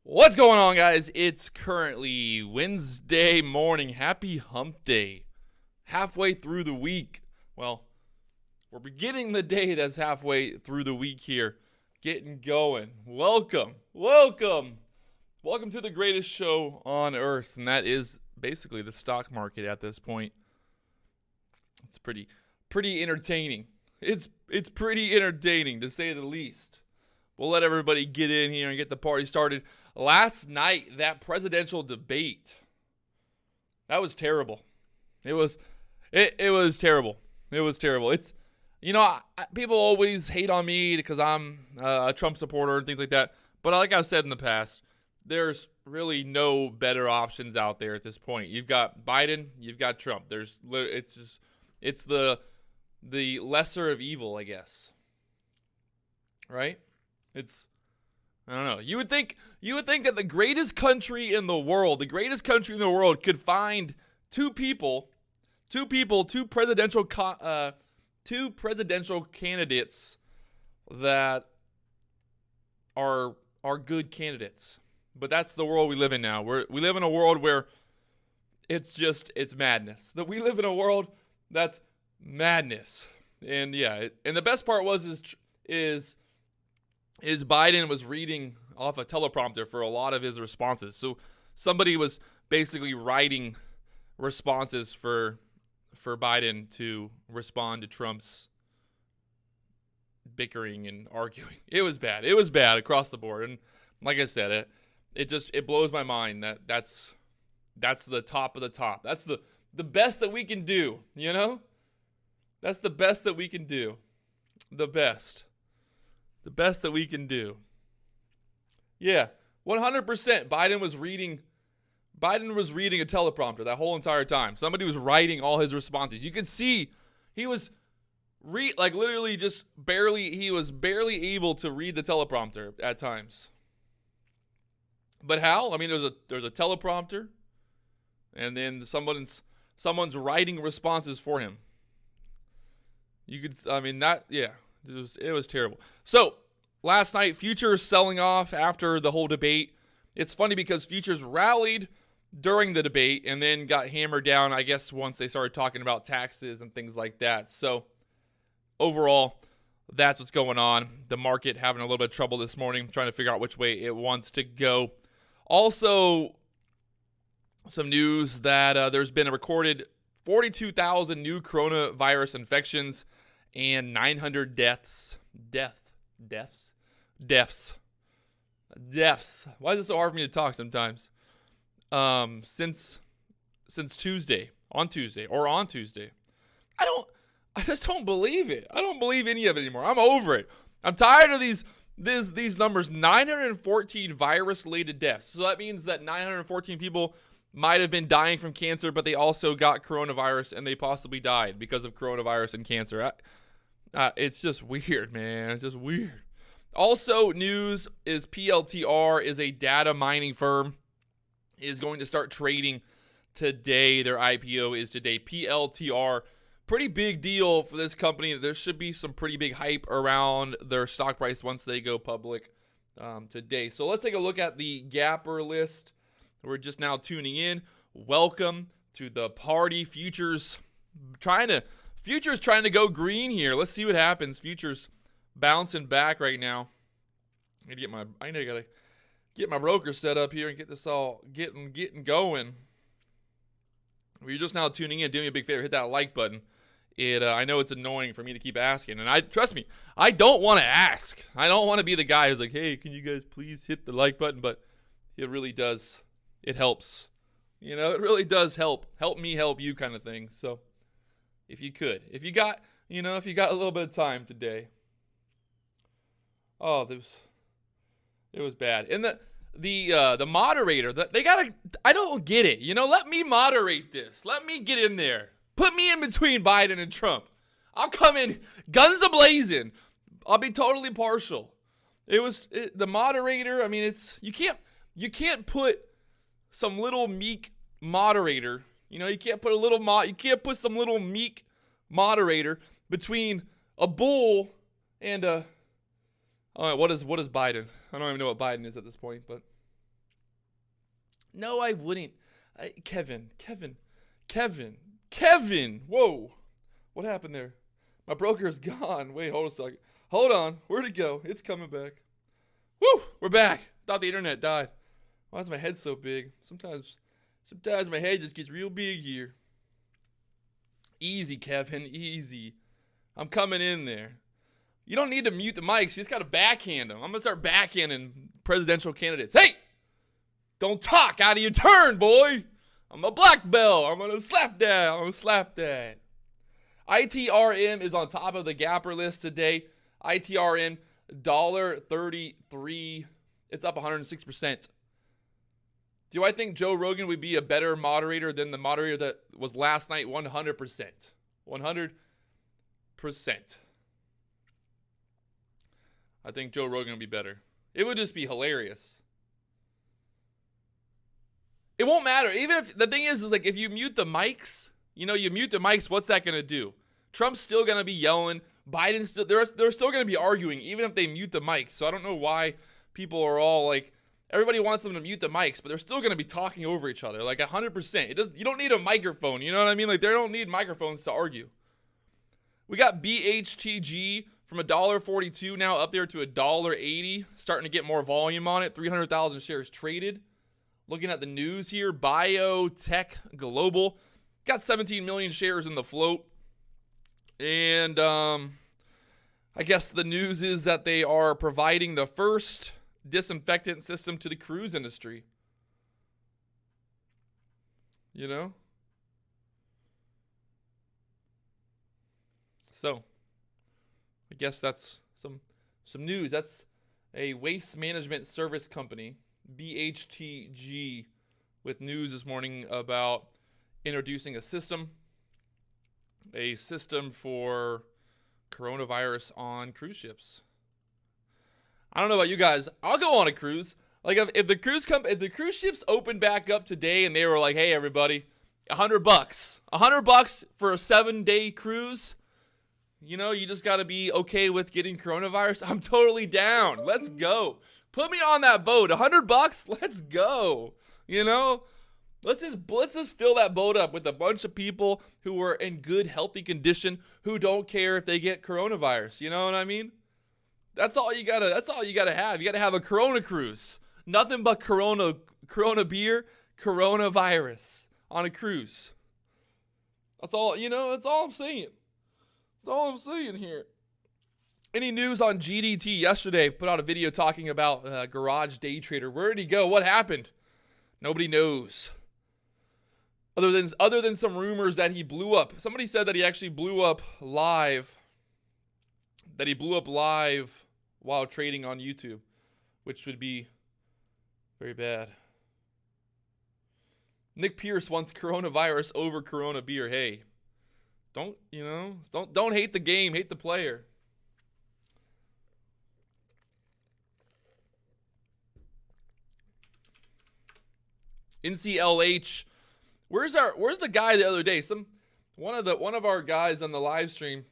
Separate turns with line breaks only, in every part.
What's going on, guys? It's currently Wednesday morning. Happy hump day. Halfway through the week. Well, we're beginning the day that's halfway through the week here. Getting going. Welcome to the greatest show on earth, and that is basically the stock market at this point. It's pretty entertaining. It's pretty entertaining, to say the least. We'll let everybody get in here and get the party started. Last night, that presidential debate, that was terrible. It was terrible. It was terrible. It's, people always hate on me because I'm a Trump supporter and things like that. But like I've said in the past, there's really no better options out there at this point. You've got Biden, you've got Trump. It's the lesser of evil, I guess. Right? I don't know. You would think that the greatest country in the world could find two presidential candidates that are good candidates. But that's the world we live in now. We live in a world where it's madness. That we live in a world that's madness. And yeah, and the best part is Biden was reading off a teleprompter for a lot of his responses. So somebody was basically writing responses for Biden to respond to Trump's bickering and arguing. It was bad. It was bad across the board. And like I said, it blows my mind that that's the top of the top. That's the best that we can do, you know? That's the best that we can do. The best that we can do. Yeah, 100%. Biden was reading a teleprompter that whole entire time. Somebody was writing all his responses. You could see he was literally just barely able to read the teleprompter at times. But how? I mean, there's a teleprompter, and then someone's writing responses for him. It was terrible. So, last night, futures selling off after the whole debate. It's funny because futures rallied during the debate and then got hammered down, I guess, once they started talking about taxes and things like that. So, overall, that's what's going on. The market having a little bit of trouble this morning, trying to figure out which way it wants to go. Also, some news that there's been a recorded 42,000 new coronavirus infections and 900 deaths. Deaths. Why is it so hard for me to talk sometimes? Since Tuesday. I just don't believe it. I don't believe any of it anymore. I'm over it. I'm tired of these numbers. 914 virus-related deaths. So that means that 914 people might have been dying from cancer, but they also got coronavirus and they possibly died because of coronavirus and cancer. It's just weird, man. It's just weird. Also, news is PLTR is a data mining firm, is going to start trading today. Their IPO is today. PLTR, pretty big deal for this company. There should be some pretty big hype around their stock price once they go public today. So let's take a look at the Gapper list. We're just now tuning in. Welcome to the party. Futures trying to go green here. Let's see what happens. Futures bouncing back right now. I gotta get my broker set up here and get this all getting going. If you're just now tuning in, do me a big favor, hit that like button. I know it's annoying for me to keep asking, and trust me, I don't want to ask. I don't want to be the guy who's like, hey, can you guys please hit the like button? But it really does. It helps. It really does help. Help me help you kind of thing. So if you got a little bit of time today. Oh, it was bad. And the moderator, I don't get it. Let me moderate this. Let me get in there. Put me in between Biden and Trump. I'll come in guns a-blazing. I'll be totally partial. The moderator, I mean, you can't put some little meek moderator, you can't put some little meek moderator between a bull and a what is Biden? I don't even know what Biden is at this point, but No, I wouldn't. Kevin. Whoa. What happened there? My broker is gone. Wait, hold a second. Hold on. Where'd it go? It's coming back. Woo! We're back. Thought the internet died. Why is my head so big? Sometimes my head just gets real big here. Easy, Kevin. Easy. I'm coming in there. You don't need to mute the mics. You just got to backhand them. I'm going to start backhanding presidential candidates. Hey! Don't talk out of your turn, boy. I'm a black belt. I'm going to slap that. ITRM is on top of the Gapper list today. ITRM, $1.33. It's up 106%. Do I think Joe Rogan would be a better moderator than the moderator that was last night? 100%. 100%. I think Joe Rogan would be better. It would just be hilarious. It won't matter. Even if the thing is like if you mute the mics, what's that going to do? Trump's still going to be yelling. Biden's still, they're still going to be arguing, even if they mute the mics. So I don't know why people are all like, everybody wants them to mute the mics, but they're still going to be talking over each other, like 100%. You don't need a microphone, you know what I mean? Like they don't need microphones to argue. We got BHTG from $1.42 now up there to $1.80, starting to get more volume on it. 300,000 shares traded. Looking at the news here, Biotech Global got 17 million shares in the float. And I guess the news is that they are providing the first disinfectant system to the cruise industry. You know? So, I guess that's some news. That's a waste management service company, BHTG, with news this morning about introducing a system for coronavirus on cruise ships. I don't know about you guys. I'll go on a cruise. Like if the cruise ships opened back up today and they were like, "Hey everybody, $100 for a 7-day cruise." You know, you just got to be okay with getting coronavirus. I'm totally down. Let's go. Put me on that boat. $100. Let's go. You know, let's just fill that boat up with a bunch of people who are in good, healthy condition who don't care if they get coronavirus. You know what I mean? That's all you gotta have. You gotta have a Corona cruise. Nothing but Corona beer, coronavirus on a cruise. That's all, that's all I'm saying. That's all I'm saying here. Any news on GDT? Yesterday, put out a video talking about Garage Day Trader. Where did he go? What happened? Nobody knows. Other than some rumors that he blew up. Somebody said that he actually blew up live. That he blew up live while trading on YouTube, which would be very bad. Nick Pierce wants coronavirus over Corona beer. Hey, don't hate the game, hate the player. NCLH, where's the guy the other day? One of our guys on the live stream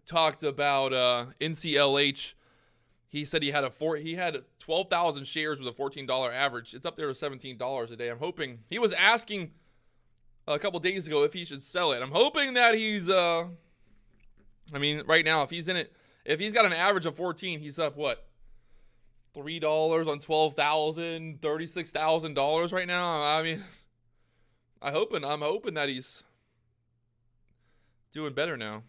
talked about NCLH. He said he had 12,000 shares with a $14 average. It's up there to $17 a day. I'm hoping he was asking a couple days ago if he should sell it. I'm hoping that he's right now if he's in it, if he's got an average of 14, he's up what? $3 on $12,000, $36,000 right now. I mean, I'm hoping that he's doing better now.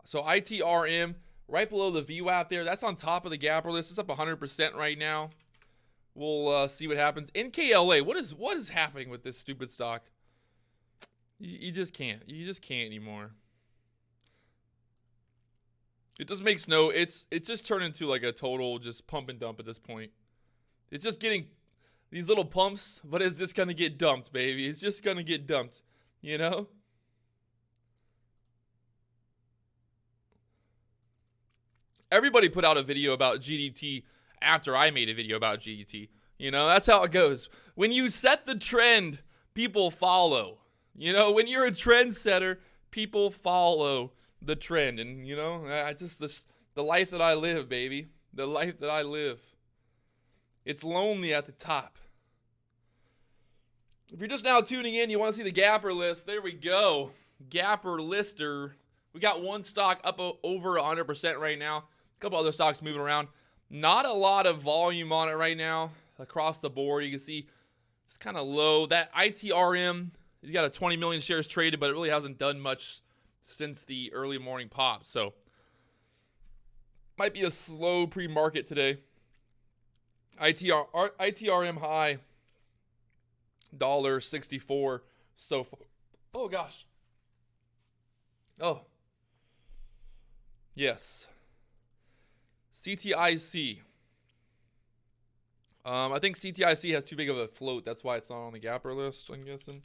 So ITRM right below the VWAP there. That's on top of the Gapper list. It's up 100% right now. We'll see what happens. NKLA, what is happening with this stupid stock? You just can't. You just can't anymore. It just makes it's just turned into like a total just pump and dump at this point. It's just getting these little pumps, but it's just gonna get dumped, baby. It's just gonna get dumped, you know? Everybody put out a video about GDT after I made a video about GDT. You know, that's how it goes. When you set the trend, people follow. You know, when you're a trendsetter, people follow the trend. And, the life that I live, baby. The life that I live. It's lonely at the top. If you're just now tuning in, you want to see the Gapper list, there we go. Gapper lister. We got one stock up over 100% right now. A couple other stocks moving around. Not a lot of volume on it right now across the board. You can see it's kind of low. That ITRM, you got a 20 million shares traded, but it really hasn't done much since the early morning pop. So might be a slow pre-market today. ITRM high, $1.64 so far. Oh gosh. Oh. Yes. CTIC. I think CTIC has too big of a float. That's why it's not on the Gapper list, I'm guessing.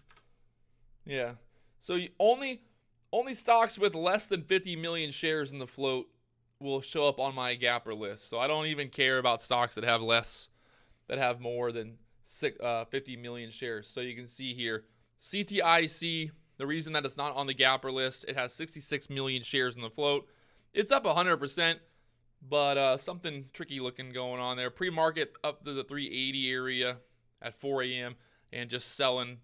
Yeah. So only stocks with less than 50 million shares in the float will show up on my Gapper list. So I don't even care about stocks that have more than 50 million shares. So you can see here, CTIC, the reason that it's not on the Gapper list, it has 66 million shares in the float. It's up 100%, but something tricky looking going on there. Pre-market up to the 380 area at 4 a.m. and just selling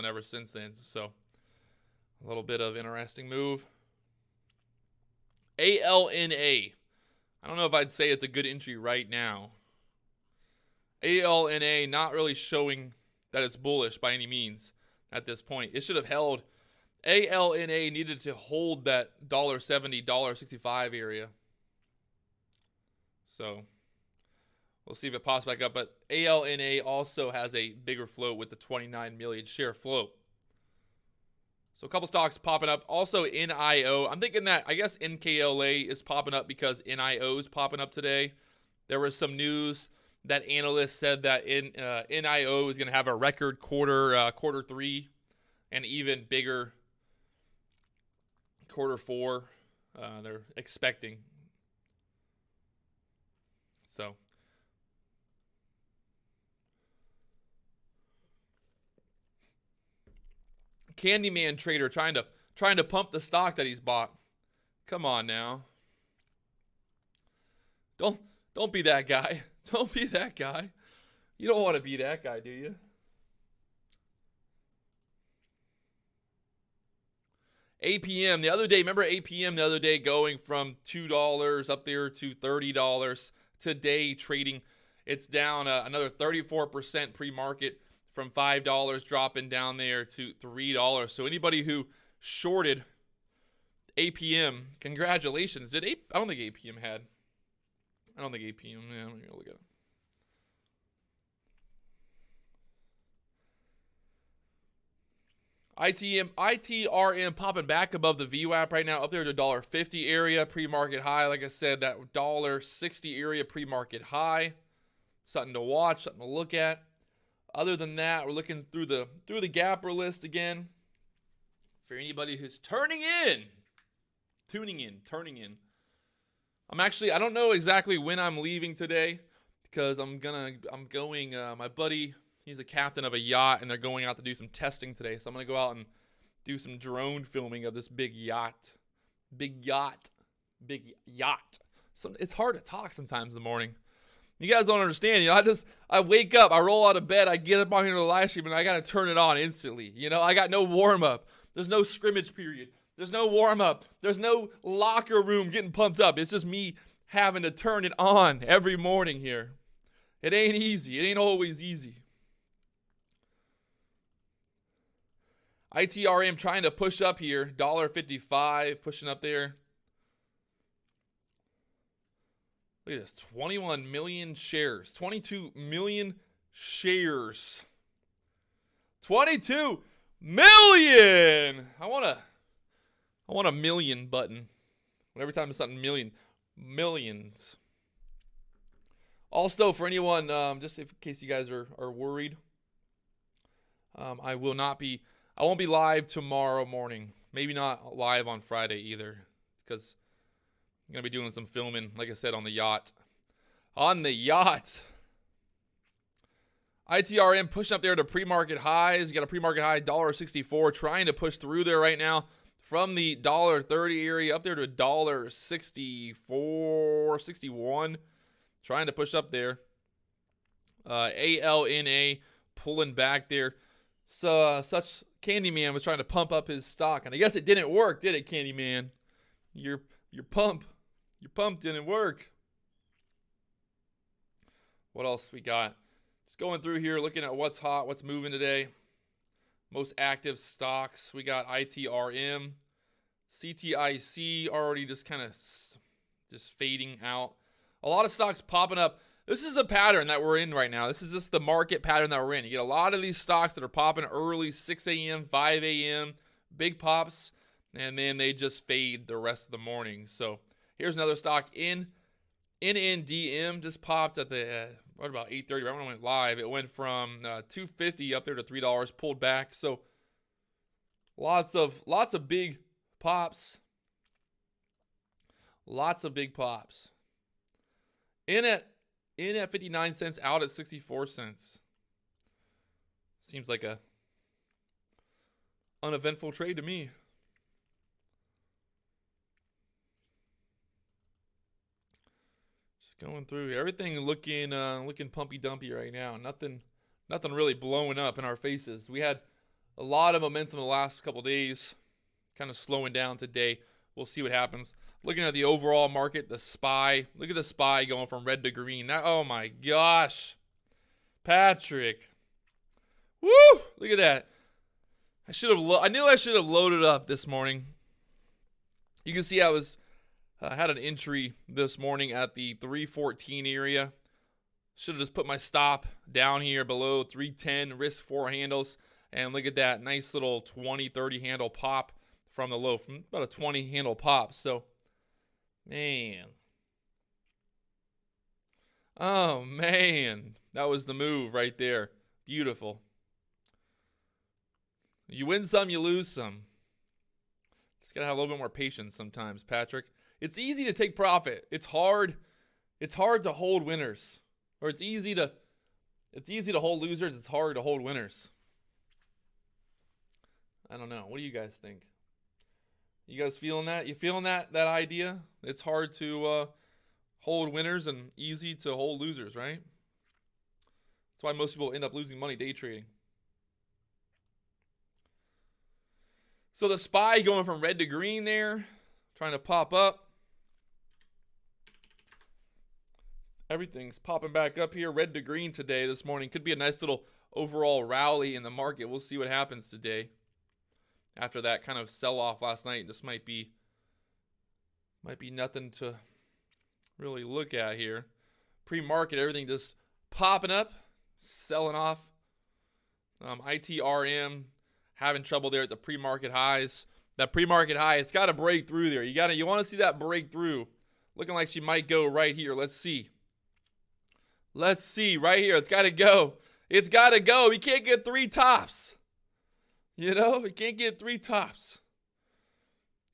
ever since then. So a little bit of interesting move. ALNA. I don't know if I'd say it's a good entry right now. ALNA not really showing that it's bullish by any means at this point. It should have held. ALNA needed to hold that $1.70, $1.65 area. So we'll see if it pops back up. But ALNA also has a bigger float with the 29 million share float. So a couple stocks popping up. Also NIO. I'm thinking that, I guess NKLA is popping up because NIO is popping up today. There was some news that analysts said that NIO is going to have a record quarter 3, and even bigger quarter 4. They're expecting. So Candyman trader trying to pump the stock that he's bought. Come on now. Don't be that guy. Don't be that guy. You don't want to be that guy, do you? APM the other day, remember APM the other day going from $2 up there to $30. Today trading, it's down another 34% pre-market from $5 dropping down there to $3. So anybody who shorted APM, congratulations. I don't think APM had. I don't think APM. Yeah, let me go look at it. ITRM popping back above the VWAP right now, up there to $1.50 area, pre-market high. Like I said, that $1.60 area pre-market high. Something to watch, something to look at. Other than that, we're looking through the Gapper list again. For anybody who's tuning in. I don't know exactly when I'm leaving today because I'm going, my buddy, he's a captain of a yacht, and they're going out to do some testing today. So I'm going to go out and do some drone filming of this big yacht. It's hard to talk sometimes in the morning. You guys don't understand. I wake up, I roll out of bed, I get up on here to the live stream, and I got to turn it on instantly. I got no warm up. There's no scrimmage period. There's no warm up. There's no locker room getting pumped up. It's just me having to turn it on every morning here. It ain't easy. It ain't always easy. ITRM trying to push up here. $1.55 pushing up there. Look at this. 21 million shares. 22 million shares. 22 million! I want a million button. Every time it's something millions. Also, for anyone, just in case you guys are worried, I won't be live tomorrow morning. Maybe not live on Friday either, because I'm going to be doing some filming, like I said, on the yacht. ITRM pushing up there to pre-market highs. You got a pre-market high, $1.64, trying to push through there right now from the $1.30 area up there to $1.64, $61. Trying to push up there. ALNA pulling back there. So such Candyman was trying to pump up his stock, and I guess it didn't work, did it, Candyman? Your pump didn't work. What else we got? Just going through here, looking at what's hot, what's moving today. Most active stocks. We got ITRM, CTIC already just kind of just fading out. A lot of stocks popping up. This is a pattern that we're in right now. This is just the market pattern that we're in. You get a lot of these stocks that are popping early, 6 a.m., 5 a.m., big pops, and then they just fade the rest of the morning. So here's another stock NNDM just popped at the what about 8:30 right when it went live. It went from $2.50 up there to $3, pulled back. So lots of big pops. Lots of big pops. In at 59 cents, out at 64 cents. Seems like a uneventful trade to me. Just going through everything, looking pumpy dumpy right now. Nothing really blowing up in our faces. We had a lot of momentum in the last couple days, kind of slowing down today. We'll see what happens. Looking at the overall market, the SPY. Look at the SPY going from red to green. That, oh my gosh. Patrick. Woo! Look at that. I knew I should have loaded up this morning. You can see I had an entry this morning at the 314 area. Should have just put my stop down here below 310, risk 4 handles. And look at that nice little 20-30 handle pop from the low, from about a 20 handle pop. So, man. Oh, man. That was the move right there. Beautiful. You win some, you lose some. Just got to have a little bit more patience sometimes, Patrick. It's easy to take profit. It's hard to hold winners. Or it's easy to hold losers. It's hard to hold winners. I don't know. What do you guys think? You guys feeling that? You feeling that idea? It's hard to hold winners and easy to hold losers, right? That's why most people end up losing money day trading. So the SPY going from red to green there, trying to pop up. Everything's popping back up here, red to green today, this morning. Could be a nice little overall rally in the market. We'll see what happens today. After that kind of sell-off last night, this might be nothing to really look at here. Pre-market, everything just popping up, selling off. ITRM having trouble there at the pre-market highs. That pre-market high, it's got to break through there. You want to see that breakthrough. Looking like she might go right here. Let's see. Let's see right here. It's got to go. It's got to go. We can't get 3 tops. You know, we can't get 3 tops.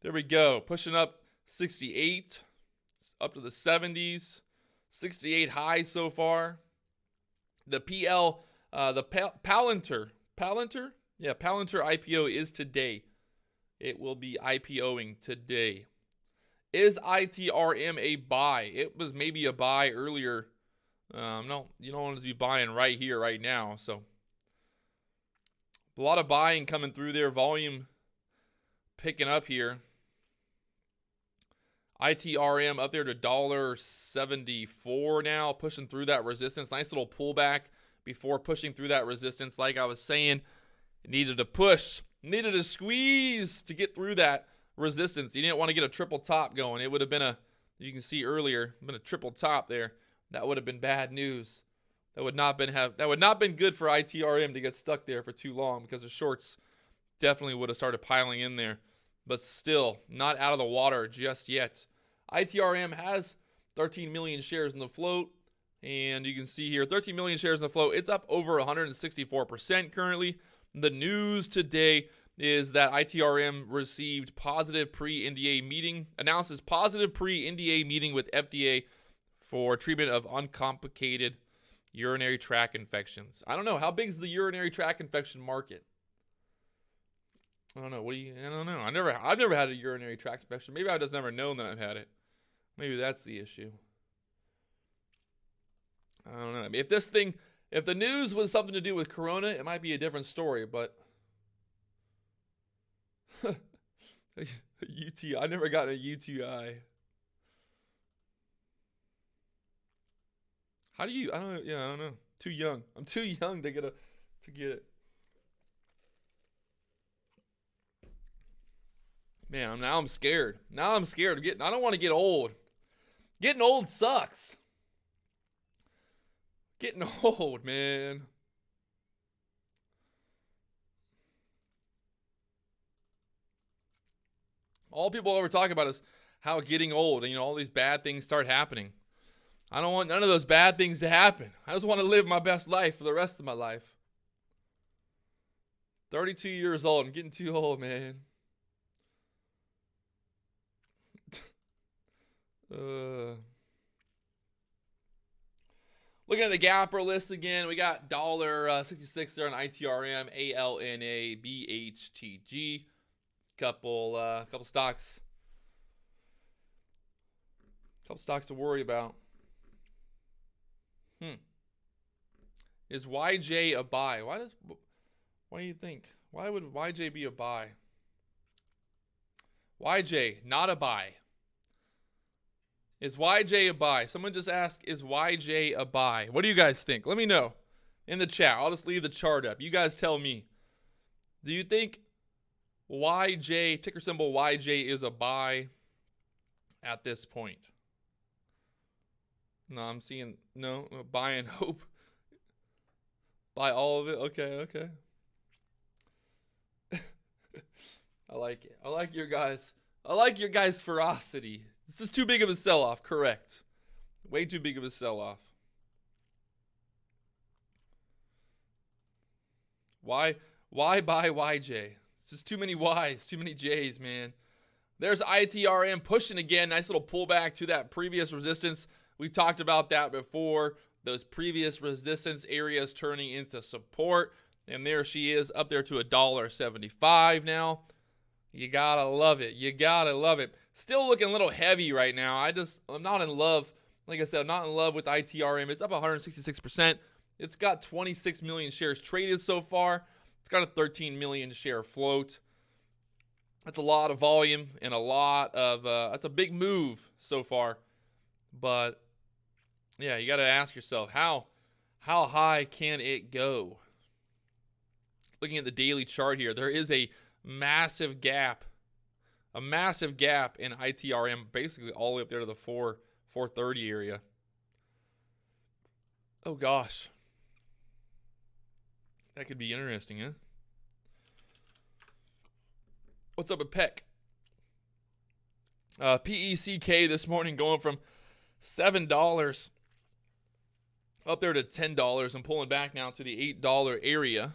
There we go. Pushing up 68, up to the 70s. 68 high so far. The Palantir. Yeah, Palantir IPO is today. It will be IPOing today. Is ITRM a buy? It was maybe a buy earlier. No, you don't want to be buying right here, right now. So a lot of buying coming through there. Volume picking up here. ITRM up there to $1.74 now, pushing through that resistance. Nice little pullback before pushing through that resistance. Like I was saying, it needed to push, needed to squeeze to get through that resistance. You didn't want to get a triple top going. It would have been you can see earlier, been a triple top there. That would have been bad news. That would not been good for ITRM to get stuck there for too long, because the shorts definitely would have started piling in there. But still, not out of the water just yet. ITRM has 13 million shares in the float. And you can see here, 13 million shares in the float. It's up over 164% currently. The news today is that ITRM received positive pre-NDA meeting, announces positive pre-NDA meeting with FDA for treatment of uncomplicated urinary tract infections. I don't know. How big is the urinary tract infection market? I don't know. I don't know. I've never had a urinary tract infection. Maybe I've just never known that I've had it. Maybe that's the issue. I don't know. If this thing If the news was something to do with Corona, it might be a different story, but UTI. I never got a UTI. How do you? I don't. Yeah, I don't know. Too young. I'm too young to get it. Man, now I'm scared. Now I'm scared of getting. I don't want to get old. Getting old sucks. Getting old, man. All people ever talk about is how getting old and all these bad things start happening. I don't want none of those bad things to happen. I just want to live my best life for the rest of my life. 32 years old. I'm getting too old, man. Looking at the gapper list again, we got $1.66 there on ITRM, ALNA, BHTG. Couple stocks. Couple stocks to worry about. Is YJ a buy? Why do you think? Why would YJ be a buy? YJ, not a buy. Is YJ a buy? Someone just asked, is YJ a buy? What do you guys think? Let me know in the chat. I'll just leave the chart up. You guys tell me. Do you think YJ, ticker symbol YJ, is a buy at this point? No, I'm seeing no, buy and hope. Buy all of it. Okay. I like it. I like your guys' ferocity. This is too big of a sell-off, correct. Way too big of a sell-off. Why buy YJ? It's just too many Y's, too many J's, man. There's ITRM pushing again. Nice little pullback to that previous resistance. We talked about that before. Those previous resistance areas turning into support. And there she is, up there to $1.75 now. You gotta love it. You gotta love it. Still looking a little heavy right now. I'm not in love. Like I said, I'm not in love with ITRM. It's up 166%. It's got 26 million shares traded so far. It's got a 13 million share float. That's a lot of volume and a lot of, that's a big move so far. But yeah, you got to ask yourself, how high can it go? Looking at the daily chart here, there is a massive gap in ITRM, basically all the way up there to the 430 area. Oh gosh, that could be interesting, huh? What's up with PEC? PECK this morning going from $7 up there to $10. I'm pulling back now to the $8 area.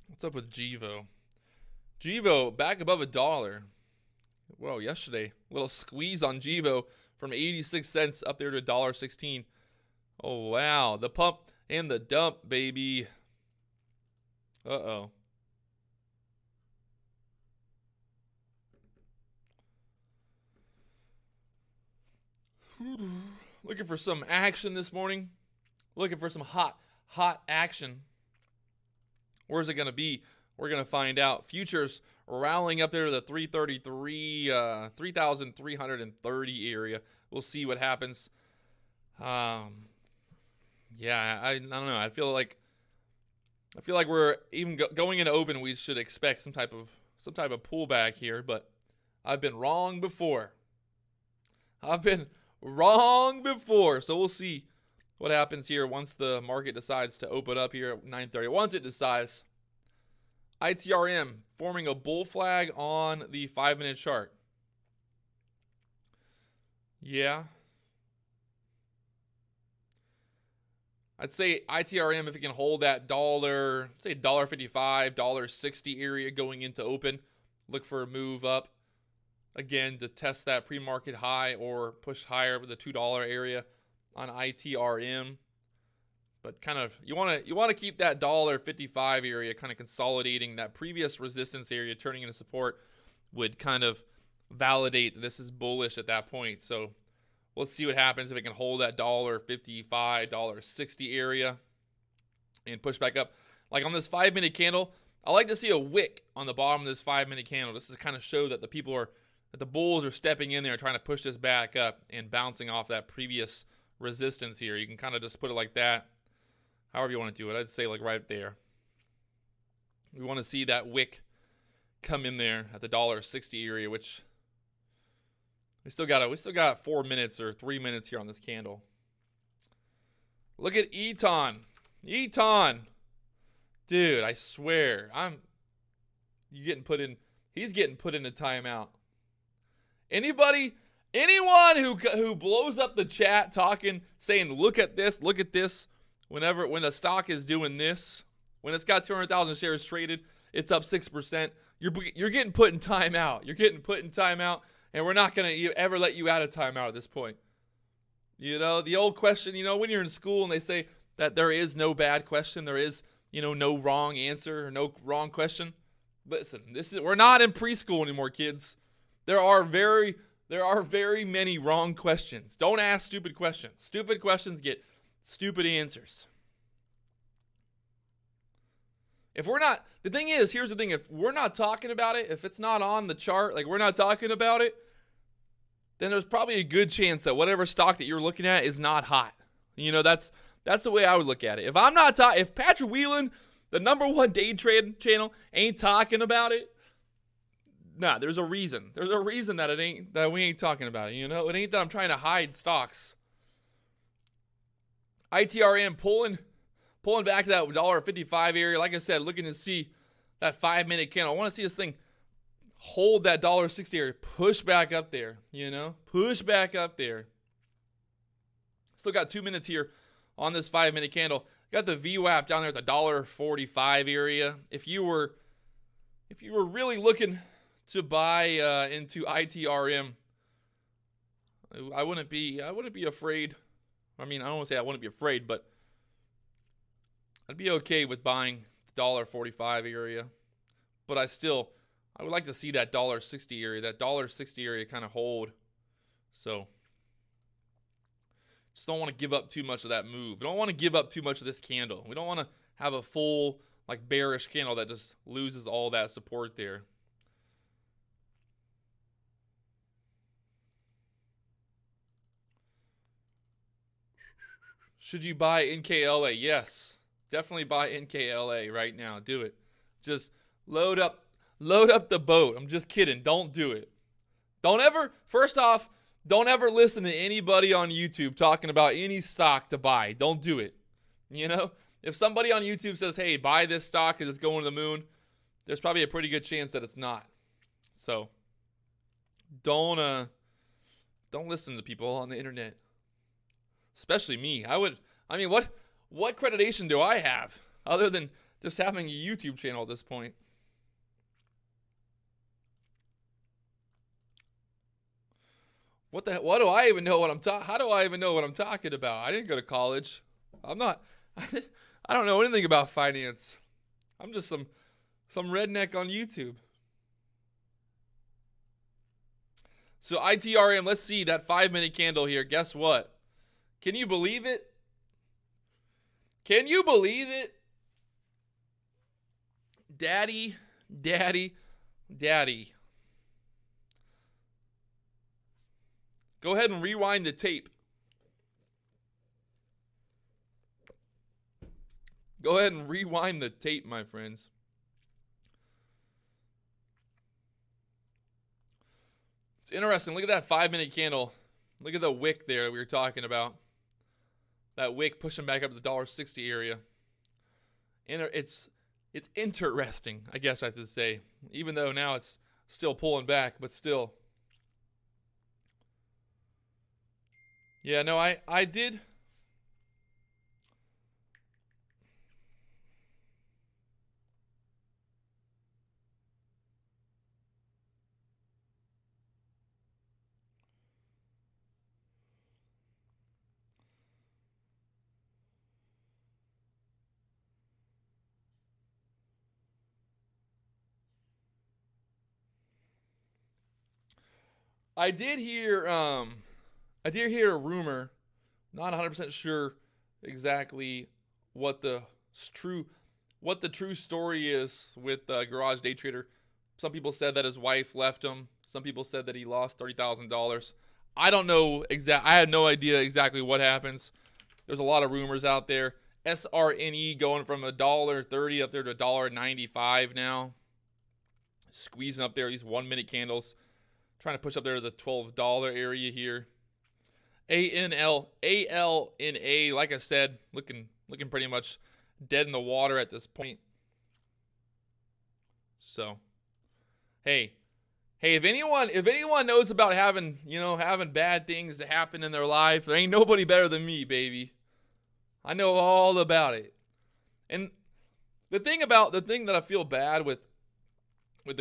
What's up with Gevo? Gevo back above $1. Well, yesterday, a little squeeze on Gevo from 86 cents up there to $1.16. Oh, wow. The pump and the dump, baby. Uh-oh. Looking for some action this morning. Looking for some hot action. Where's it going to be? We're going to find out. Futures rallying up there to the 3,330 area. We'll see what happens. Yeah, I don't know. I feel like we're even going into open. We should expect some type of pullback here, but I've been wrong before. So we'll see what happens here once the market decides to open up here at 9:30. Once it decides, ITRM forming a bull flag on the 5-minute chart. Yeah. I'd say ITRM, if it can hold that $1.55, $1.60 area going into open, look for a move up. Again, to test that pre-market high or push higher with the $2 area on ITRM. But kind of you want to keep that $1.55 area kind of consolidating. That previous resistance area turning into support would kind of validate that this is bullish at that point. So Let's see what happens if it can hold that $1.55, $1.60 area and push back up. Like on this 5-minute candle, I like to see a wick on the bottom of this 5-minute candle. This is kind of show that that the bulls are stepping in there trying to push this back up and bouncing off that previous resistance here. You can kind of just put it like that. However you want to do it. I'd say like right there. We want to see that wick come in there at the $1.60 area, which we still got 4 minutes or 3 minutes here on this candle. Look at Eton. Dude, I swear, he's getting put in a timeout. Anyone who blows up the chat talking, saying, look at this, when the stock is doing this, when it's got 200,000 shares traded, it's up 6%, you're getting put in timeout. You're getting put in timeout, and we're not going to ever let you out of timeout at this point. You know, the old question, when you're in school and they say that there is no bad question, there is, no wrong answer or no wrong question. Listen, we're not in preschool anymore, kids. There are very many wrong questions. Don't ask stupid questions. Stupid questions get stupid answers. Here's the thing, if we're not talking about it, if it's not on the chart, like we're not talking about it, then there's probably a good chance that whatever stock that you're looking at is not hot. That's the way I would look at it. If Patrick Whelan, the #1 day trade channel, ain't talking about it, nah, there's a reason. There's a reason that we ain't talking about it. It ain't that I'm trying to hide stocks. ITRM pulling back to that $1.55 area. Like I said, looking to see that 5-minute candle. I want to see this thing hold that $1.60 area, push back up there. Push back up there. Still got 2 minutes here on this 5-minute candle. Got the VWAP down there at the $1.45 area. If you were really looking to buy into ITRM, I wouldn't be afraid. I mean, I don't want to say I wouldn't be afraid, but I'd be okay with buying the $1.45 area. But I would like to see that $1.60 area, kind of hold. So just don't want to give up too much of that move. We don't want to give up too much of this candle. We don't want to have a full bearish candle that just loses all that support there. Should you buy NKLA? Yes. Definitely buy NKLA right now. Do it. Just load up the boat. I'm just kidding. Don't do it. First off, don't ever listen to anybody on YouTube talking about any stock to buy. Don't do it. If somebody on YouTube says, hey, buy this stock because it's going to the moon, there's probably a pretty good chance that it's not. So don't listen to people on the internet. Especially me. What accreditation do I have other than just having a YouTube channel at this point? How do I even know what I'm talking about? I didn't go to college. I don't know anything about finance. I'm just some redneck on YouTube. So ITRM, let's see that 5-minute candle here. Guess what? Can you believe it? Daddy. Go ahead and rewind the tape. Go ahead and rewind the tape, my friends. It's interesting. Look at that 5-minute candle. Look at the wick there that we were talking about. That wick pushing back up to the $1.60 area. And it's interesting, I guess I should say. Even though now it's still pulling back, but still. Yeah, no, I did. I did hear I did hear a rumor, not 100% sure exactly what the true story is with Garage Day Trader. Some people said that his wife left him. Some people said that he lost $30,000. I don't know I had no idea exactly what happens. There's a lot of rumors out there. SRNE going from $1.30 up there to $1.95 now. Squeezing up there these 1 minute candles. Trying to push up there to the $12 area here. ALNA, like I said, looking pretty much dead in the water at this point. So, hey, if anyone knows about having bad things that happen in their life, there ain't nobody better than me, baby. I know all about it. And the thing that I feel bad with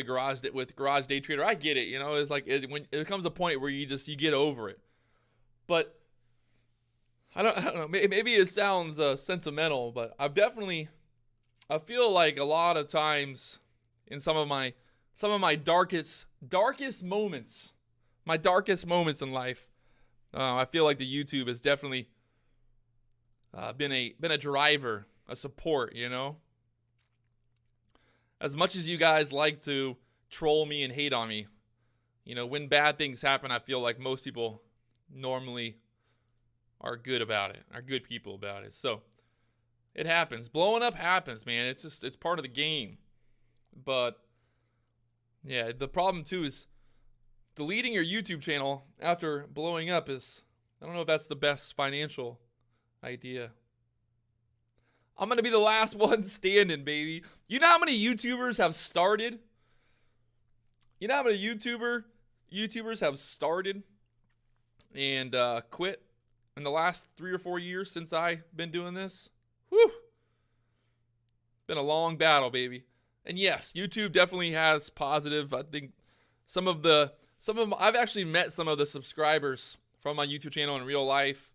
Garage Day Trader, I get it. It's like when it comes a point where you get over it. But I don't know. Maybe it sounds sentimental, but I feel like a lot of times in some of my darkest moments, my darkest moments in life, I feel like the YouTube has definitely been a driver, a support. As much as you guys like to troll me and hate on me, when bad things happen, I feel like most people normally are good about it, are good people about it. So it happens. Blowing up happens, man. It's part of the game. But yeah, the problem too is deleting your YouTube channel after blowing up I don't know if that's the best financial idea. I'm going to be the last one standing, baby. You know how many YouTubers have started? You know how many YouTubers have started and quit in the last 3 or 4 years since I've been doing this? Whew. Been a long battle, baby. And yes, YouTube definitely has positive. I think some of them, I've actually met some of the subscribers from my YouTube channel in real life.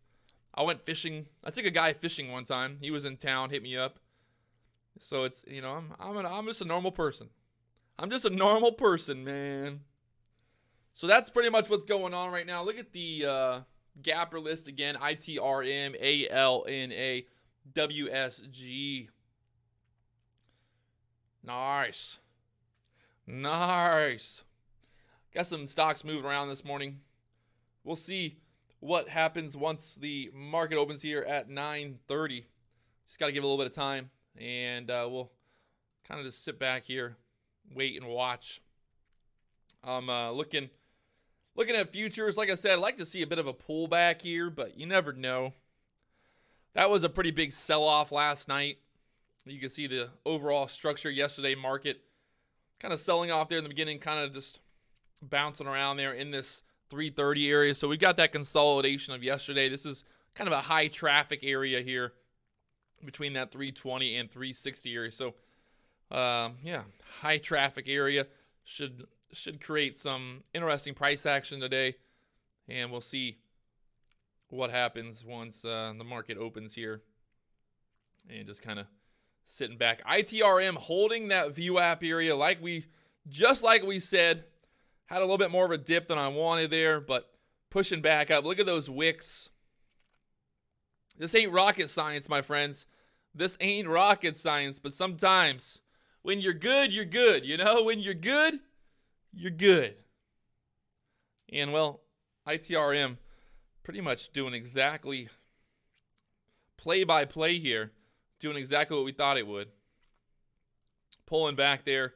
I went fishing. I took a guy fishing one time. He was in town, hit me up. So it's, I'm just a normal person. I'm just a normal person, man. So that's pretty much what's going on right now. Look at the gapper list again. ITRM, ALNA, WSG. Nice. Got some stocks moving around this morning. We'll see what happens once the market opens here at 9:30. Just got to give it a little bit of time, and we'll kind of just sit back here, wait and watch. I'm looking at futures. Like I said, I'd like to see a bit of a pullback here, but you never know. That was a pretty big sell-off last night. You can see the overall structure yesterday market kind of selling off there in the beginning, kind of just bouncing around there in this 330 area. So we got that consolidation of yesterday. This is kind of a high traffic area here between that 320 and 360 area. So yeah, high traffic area should create some interesting price action today, and we'll see what happens once the market opens here. And just kind of sitting back. ITRM holding that VWAP area like we said. Had a little bit more of a dip than I wanted there, but pushing back up. Look at those wicks. This ain't rocket science, my friends. This ain't rocket science, but sometimes when you're good, you're good. When you're good, you're good. And, well, ITRM pretty much doing exactly play-by-play here, doing exactly what we thought it would. Pulling back there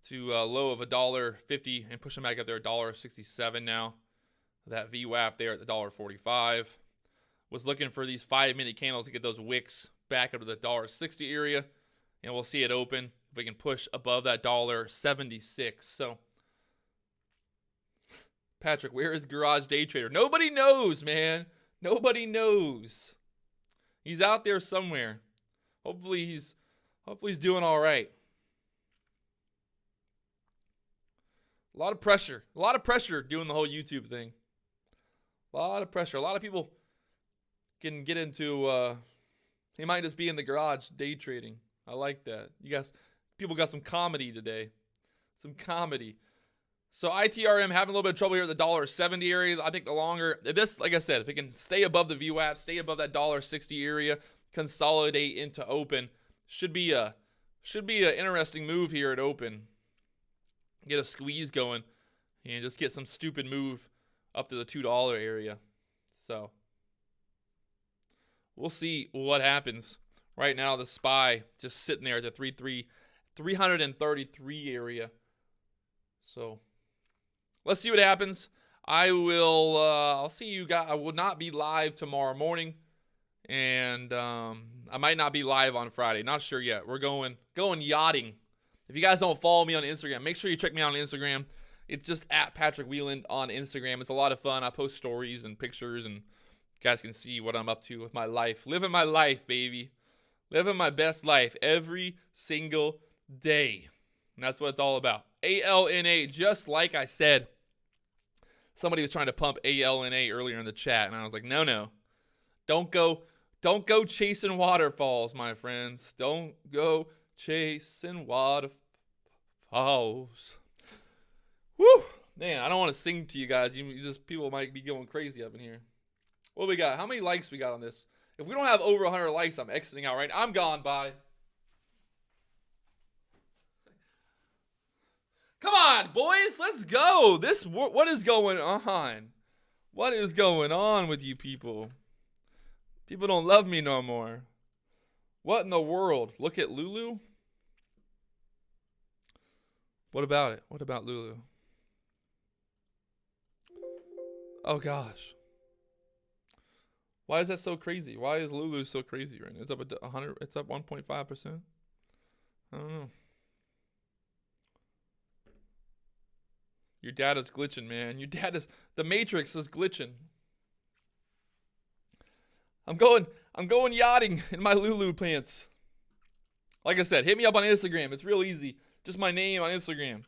to a low of $1.50 and pushing back up there $1.67 now. That VWAP there at the $1.45. Was looking for these 5-minute candles to get those wicks back up to the $1.60 area. And we'll see it open if we can push above that $1.76. So, Patrick, where is Garage Day Trader? Nobody knows, man. Nobody knows. He's out there somewhere. Hopefully he's doing all right. A lot of pressure doing the whole YouTube thing. A lot of pressure. A lot of people can get into, they might just be in the garage day trading. I like that. People got some comedy today. Some comedy. So ITRM having a little bit of trouble here at the $1.70 area. I think the longer this, like I said, if it can stay above the VWAP, stay above that $1.60 area, consolidate into open, should be an interesting move here at open. Get a squeeze going and just get some stupid move up to the $2 area. So we'll see what happens. Right now, the SPY just sitting there at the 333 area. So let's see what happens. I'll see you guys. I will not be live tomorrow morning, and I might not be live on Friday. Not sure yet. We're going yachting. If you guys don't follow me on Instagram, make sure you check me out on Instagram. It's just at Patrick Wieland on Instagram. It's a lot of fun. I post stories and pictures, and you guys can see what I'm up to with my life. Living my life, baby. Living my best life every single day. And that's what it's all about. ALNA, just like I said. Somebody was trying to pump ALNA earlier in the chat, and I was like, no. Don't go chasing waterfalls, my friends. Don't go chasing waterfalls. Woo! Man, I don't want to sing to you guys. People might be going crazy up in here. What do we got? How many likes we got on this? If we don't have over 100 likes, I'm exiting out right now. I'm gone. Bye. Come on, boys. Let's go. What is going on? What is going on with you people? People don't love me no more. What in the world? Look at Lulu. What about it? What about Lulu? Oh gosh. Why is that so crazy? Why is Lulu so crazy right now? It's up 100. It's up 1.5%. I don't know. Your data's glitching, man. The Matrix is glitching. I'm going yachting in my Lulu pants. Like I said, hit me up on Instagram. It's real easy. Just my name on Instagram.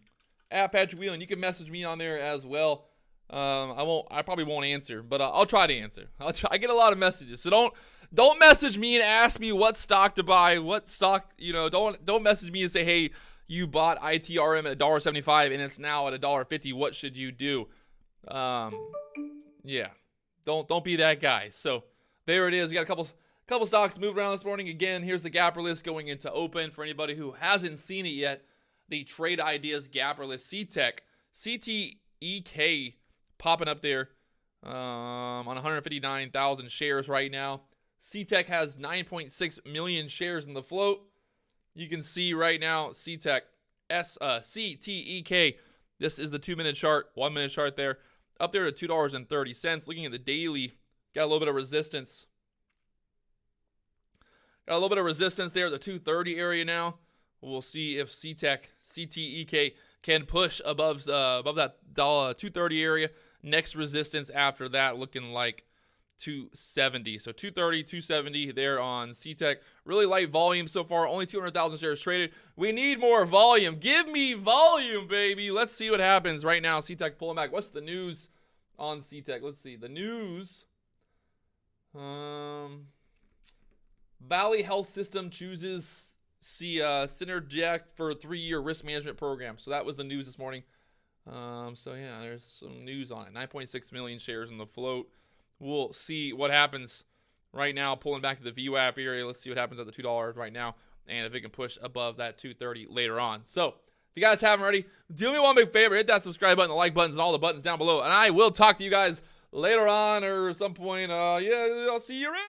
At Patrick Wieland. You can message me on there as well. I probably won't answer, but I'll try to answer. I get a lot of messages. So don't message me and ask me what stock to buy, what stock, don't message me and say, "Hey, you bought ITRM at $1.75 and it's now at $1.50. What should you do?" Yeah. Don't be that guy. So there it is. We got a couple stocks moved around this morning. Again, here's the gapper list going into open for anybody who hasn't seen it yet. The Trade Ideas gapper list. CTEK, CTEK popping up there on 159,000 shares right now. CTEK has 9.6 million shares in the float. You can see right now CTEK, CTEK. This is the 2-minute chart, 1-minute chart there. Up there at $2.30. Looking at the daily, got a little bit of resistance. Got a little bit of resistance there at the 230 area now. We'll see if CTEK can push above that 230 area. Next resistance after that looking like 270. So 230, 270 there on CTEK. Really light volume so far. Only 200,000 shares traded. We need more volume. Give me volume, baby. Let's see what happens right now. CTEK pulling back. What's the news on CTEK? Let's see. The news. Valley Health System chooses Synergect for a 3-year risk management program. So that was the news this morning. So yeah, there's some news on it. 9.6 million shares in the float. We'll see what happens right now. Pulling back to the VWAP area. Let's see what happens at the $2 right now, and if it can push above that 230 later on. So if you guys haven't already, do me one big favor: hit that subscribe button, the like buttons, and all the buttons down below. And I will talk to you guys later on or some point. Yeah, I'll see you around.